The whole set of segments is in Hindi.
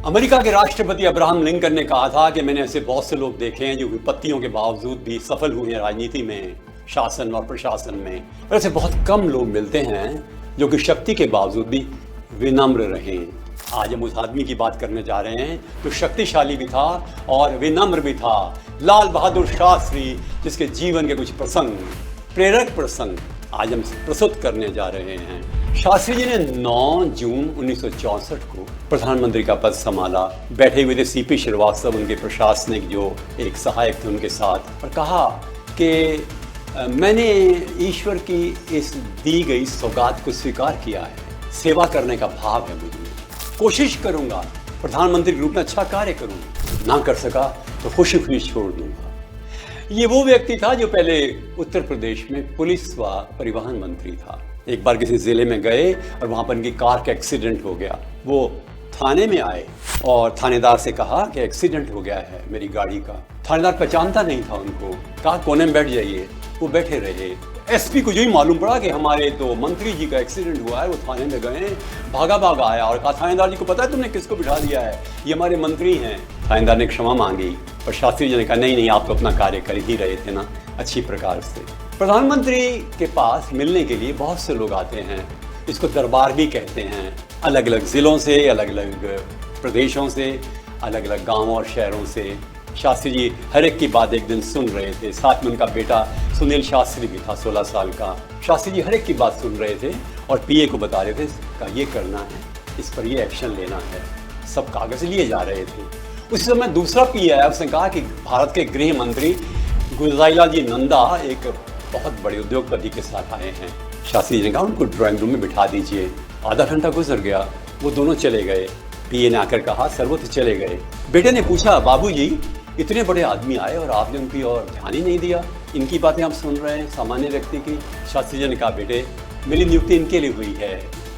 अमेरिका के राष्ट्रपति अब्राहम लिंकन ने कहा था कि मैंने ऐसे बहुत से लोग देखे हैं जो विपत्तियों के बावजूद भी सफल हुए हैं राजनीति में, शासन और प्रशासन में। और ऐसे बहुत कम लोग मिलते हैं जो कि शक्ति के बावजूद भी विनम्र रहे। आज हम उस आदमी की बात करने जा रहे हैं जो शक्तिशाली भी था और विनम्र भी था, लाल बहादुर शास्त्री, जिसके जीवन के कुछ प्रसंग, प्रेरक प्रसंग आज हम प्रस्तुत करने जा रहे हैं। शास्त्री जी ने 9 जून 1964 को प्रधानमंत्री का पद संभाला। बैठे हुए थे सीपी श्रीवास्तव, उनके प्रशासनिक जो एक सहायक थे उनके साथ, और कहा कि मैंने ईश्वर की इस दी गई सौगात को स्वीकार किया है, सेवा करने का भाव है मुझे, कोशिश करूंगा प्रधानमंत्री के रूप में अच्छा कार्य करूंगा, ना कर सका तो खुशी खुशी छोड़ दूंगा। ये वो व्यक्ति था जो पहले उत्तर प्रदेश में पुलिस व परिवहन मंत्री था। एक बार किसी जिले में गए और वहाँ पर उनकी कार का एक्सीडेंट हो गया। वो थाने में आए और थानेदार से कहा कि एक्सीडेंट हो गया है मेरी गाड़ी का। थानेदार पहचानता नहीं था उनको, कहा कोने में बैठ जाइए। वो बैठे रहे। एसपी को जो ही मालूम पड़ा कि हमारे तो मंत्री जी का एक्सीडेंट हुआ है, वो थाने में गए, भागा भागा आया और कहा थानेदार जी को पता है तुमने किसको बिठा दिया है, ये हमारे मंत्री हैं। थानेदार ने क्षमा मांगी और शास्त्री जी ने कहा नहीं आप तो अपना कार्य कर ही रहे थे ना अच्छी प्रकार से। प्रधानमंत्री के पास मिलने के लिए बहुत से लोग आते हैं, इसको दरबार भी कहते हैं। अलग अलग ज़िलों से, अलग अलग प्रदेशों से, अलग अलग गाँवों और शहरों से शास्त्री जी हर एक की बात एक दिन सुन रहे थे। साथ में उनका बेटा सुनील शास्त्री भी था, 16 साल का। शास्त्री जी हर एक की बात सुन रहे थे और पीए को बता रहे थे का ये करना है, इस पर ये एक्शन लेना है। सब कागज़ लिए जा रहे थे। उसी समय दूसरा पीए आया, उसने कहा कि भारत के गृह मंत्री गुलजारीलाल जी नंदा एक बहुत बड़े उद्योगपति के साथ आए हैं। शास्त्री जी ने कहा उनको ड्राइंग रूम में बिठा दीजिए। आधा घंटा गुजर गया, वो दोनों चले गए। पीए ने आकर कहा सर्वत्र चले गए। बेटे ने पूछा बाबूजी इतने बड़े आदमी आए और आपने उनकी और ध्यान ही नहीं दिया, इनकी बातें आप सुन रहे हैं सामान्य व्यक्ति की। शास्त्री जी ने कहा बेटे मेरी नियुक्ति इनके लिए हुई है,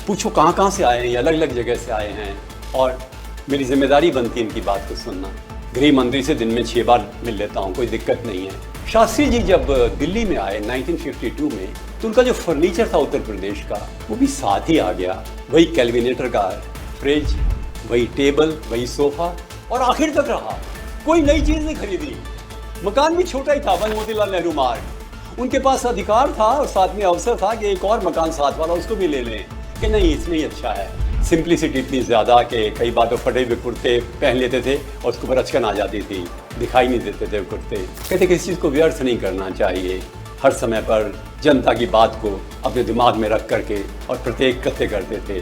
पूछो कहाँ से आए हैं, ये अलग अलग जगह से आए हैं और मेरी जिम्मेदारी बनती है इनकी बात को सुनना। गृह मंत्री से दिन में 6 बार मिल लेता हूँ, कोई दिक्कत नहीं है। शास्त्री जी जब दिल्ली में आए 1952 में, तो उनका जो फर्नीचर था उत्तर प्रदेश का वो भी साथ ही आ गया। वही कैलविनेटर का फ्रिज, वही टेबल, वही सोफा, और आखिर तक रहा। कोई नई चीज़ नहीं खरीदी। मकान भी छोटा ही था, वन मोतीलाल नेहरू मार्ग। उनके पास अधिकार था और साथ में अवसर था कि एक और मकान साथ वाला उसको भी ले लें, कि नहीं इसमें ही अच्छा है। सिंप्लिसिटी इतनी ज़्यादा कि कई बार तो फटे हुए कुर्ते पहन लेते थे और उसके ऊपर अचकन आ जाती थी, दिखाई नहीं देते थे कुर्ते। कहते किसी चीज़ को व्यर्थ नहीं करना चाहिए, हर समय पर जनता की बात को अपने दिमाग में रख करके और प्रत्येक कृत्य करते थे।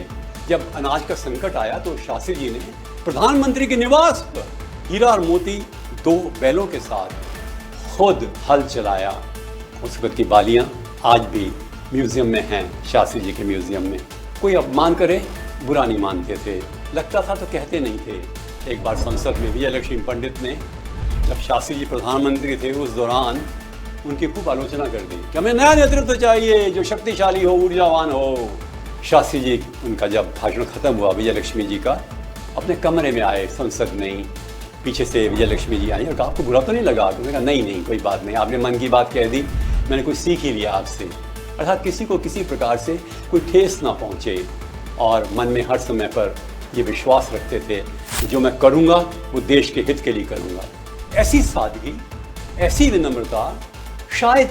जब अनाज का संकट आया तो शास्त्री जी ने प्रधानमंत्री के निवास पर हीरा और मोती 2 बैलों के साथ खुद हल चलाया। उस वक्त की बालियाँ आज भी म्यूज़ियम में हैं, शास्त्री जी के म्यूज़ियम में। कोई अपमान करे बुरा नहीं मानते थे, लगता था तो कहते नहीं थे। एक बार संसद में विजयलक्ष्मी पंडित ने, जब शास्त्री जी प्रधानमंत्री थे उस दौरान, उनकी खूब आलोचना कर दी कि हमें नया नेतृत्व चाहिए जो शक्तिशाली हो, ऊर्जावान हो। शास्त्री जी उनका जब भाषण खत्म हुआ विजयलक्ष्मी जी का, अपने कमरे में आए, संसद नहीं, पीछे से विजयलक्ष्मी जी आई और कहा आपको बुरा तो नहीं लगा? उन्होंने कहा नहीं कोई बात नहीं, आपने मन की बात कह दी, मैंने कुछ सीख ही लिया आपसे। अर्थात किसी को किसी प्रकार से कोई ठेस ना पहुँचे और मन में हर समय पर ये विश्वास रखते थे कि जो मैं करूँगा वो देश के हित के लिए करूँगा। ऐसी सादगी, ऐसी विनम्रता शायद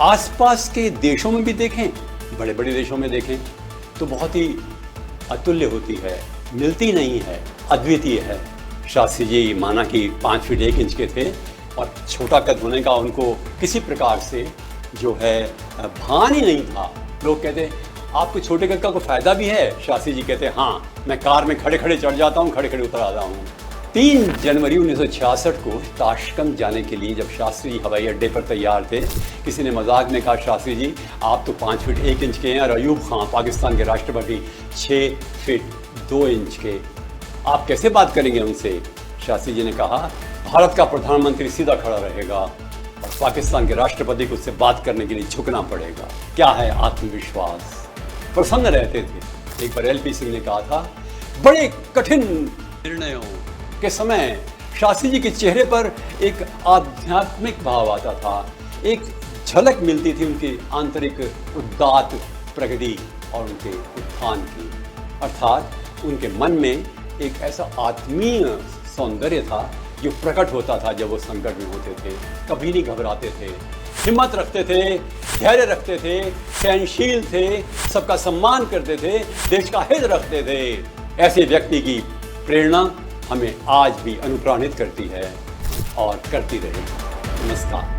आसपास के देशों में भी देखें, बड़े बड़े देशों में देखें तो बहुत ही अतुल्य होती है, मिलती नहीं है, अद्वितीय है। शास्त्री जी माना कि 5 फीट 1 इंच के थे और छोटा कद होने का उनको किसी प्रकार से जो है भान ही नहीं था। लोग कहते आपको छोटे कद का कोई फ़ायदा भी है? शास्त्री जी कहते हाँ, मैं कार में खड़े खड़े चढ़ जाता हूँ, खड़े खड़े उतर आता हूँ। 3 जनवरी 1966 को ताशकंद जाने के लिए जब शास्त्री जी हवाई अड्डे पर तैयार थे, किसी ने मजाक में कहा शास्त्री जी आप तो 5 फीट 1 इंच के हैं और अयूब खान पाकिस्तान के राष्ट्रपति 6 फीट 2 इंच के, आप कैसे बात करेंगे उनसे? शास्त्री जी ने कहा भारत का प्रधानमंत्री सीधा खड़ा रहेगा और पाकिस्तान के राष्ट्रपति को उससे बात करने के लिए झुकना पड़ेगा। क्या है आत्मविश्वास, प्रसन्न रहते थे। एक बार एलपी सिंह ने कहा था बड़े कठिन निर्णयों के समय शास्त्री जी के चेहरे पर एक आध्यात्मिक भाव आता था, एक झलक मिलती थी उनकी आंतरिक उदात्त प्रगति और उनके उत्थान की। अर्थात उनके मन में एक ऐसा आत्मीय सौंदर्य था जो प्रकट होता था जब वो संकट में होते थे। कभी नहीं घबराते थे, हिम्मत रखते थे, धैर्य रखते थे, सहनशील थे, सबका सम्मान करते थे, देश का हित रखते थे। ऐसे व्यक्ति की प्रेरणा हमें आज भी अनुप्राणित करती है और करती रहेगी। नमस्कार।